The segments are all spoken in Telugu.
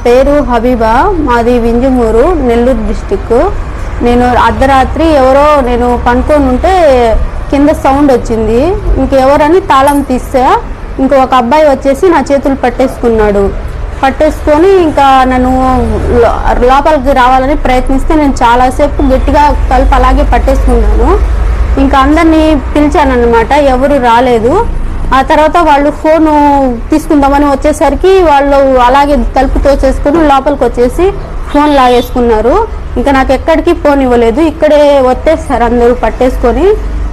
పేరు హబీబా, మాది వింజమూరు, నెల్లూరు డిస్టిక్. నేను అర్ధరాత్రి నేను పనుకొని ఉంటే కింద సౌండ్ వచ్చింది. ఇంకెవరని తాళం తీస్తే ఇంకొక అబ్బాయి వచ్చేసి నా చేతులు పట్టేసుకొని ఇంకా నన్ను లోపలికి రావాలని ప్రయత్నిస్తే నేను చాలాసేపు గట్టిగా తలుపు అలాగే పట్టేసుకున్నాను. ఇంకా అందరినీ పిలిచానమాట, ఎవరు రాలేదు. ఆ తర్వాత వాళ్ళు ఫోను తీసుకుందామని వచ్చేసరికి వాళ్ళు అలాగే తలుపు తోచేసుకొని లోపలికి వచ్చేసి ఫోన్ లాగేసుకున్నారు. ఇంకా నాకు ఎక్కడికి ఫోన్ ఇవ్వలేదు. ఇక్కడే వచ్చేసారు అందరూ పట్టేసుకొని.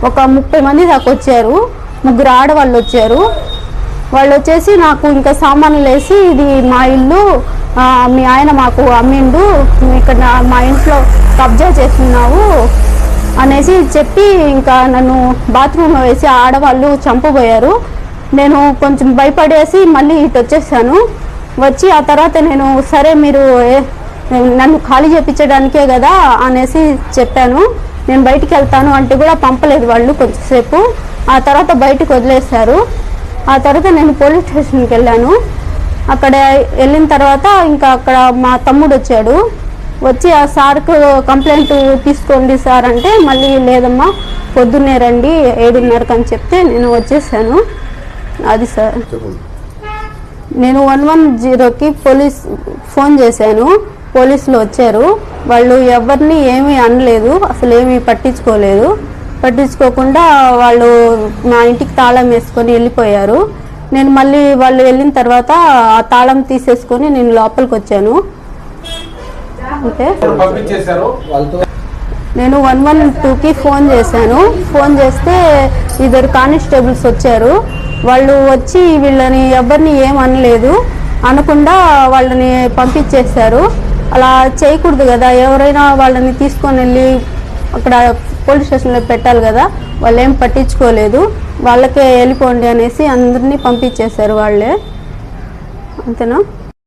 ఒక 30 మంది దాకా వచ్చారు. 3 ఆడవాళ్ళు వచ్చారు. వాళ్ళు వచ్చేసి నాకు ఇంకా సామాన్లు వేసి, ఇది మా ఇల్లు, మీ ఆయన మాకు అమ్మిండు, ఇక్కడ మా ఇంట్లో కబ్జా చేస్తున్నావు అనేసి చెప్పి ఇంకా నన్ను బాత్రూంలో వేసి ఆడవాళ్ళు చంపబోయారు. నేను కొంచెం భయపడేసి మళ్ళీ ఇటు వచ్చేసాను. వచ్చి ఆ తర్వాత నేను సరే మీరు నన్ను ఖాళీ చేయించడానికే కదా అనేసి చెప్పాను. నేను బయటికి వెళ్తాను అంటే కూడా పంపలేదు వాళ్ళు కొంచెంసేపు. ఆ తర్వాత బయటికి వదిలేశారు. ఆ తర్వాత నేను పోలీస్ స్టేషన్కి వెళ్ళాను. అక్కడ వెళ్ళిన తర్వాత ఇంకా అక్కడ మా తమ్ముడు వచ్చాడు. వచ్చి ఆ సార్కు కంప్లైంట్ తీసుకోండి సార్ అంటే, మళ్ళీ లేదమ్మా పొద్దున్నే రండి 7:30 అని చెప్తే నేను వచ్చేసాను. అది సార్, నేను 110కి ఫోన్ చేశాను. పోలీసులు వచ్చారు. వాళ్ళు ఎవరిని ఏమీ అనలేదు, అసలు ఏమీ పట్టించుకోకుండా వాళ్ళు మా ఇంటికి తాళం వేసుకొని వెళ్ళిపోయారు. నేను మళ్ళీ వాళ్ళు వెళ్ళిన తర్వాత ఆ తాళం తీసేసుకొని నేను లోపలికి వచ్చాను. అంటే నేను 112కి ఫోన్ చేశాను. ఫోన్ చేస్తే 2 కానిస్టేబుల్స్ వచ్చారు. వాళ్ళు వచ్చి వీళ్ళని ఎవరిని ఏమనలేదు, అనకుండా వాళ్ళని పంపించేశారు. అలా చేయకూడదు కదా, ఎవరైనా వాళ్ళని తీసుకొని వెళ్ళి అక్కడ పోలీస్ స్టేషన్లో పెట్టాలి కదా. వాళ్ళు ఏం పట్టించుకోలేదు, వాళ్ళకే వెళ్ళిపోండి అనేసి అందరినీ పంపించేశారు వాళ్ళే. అంతేనా?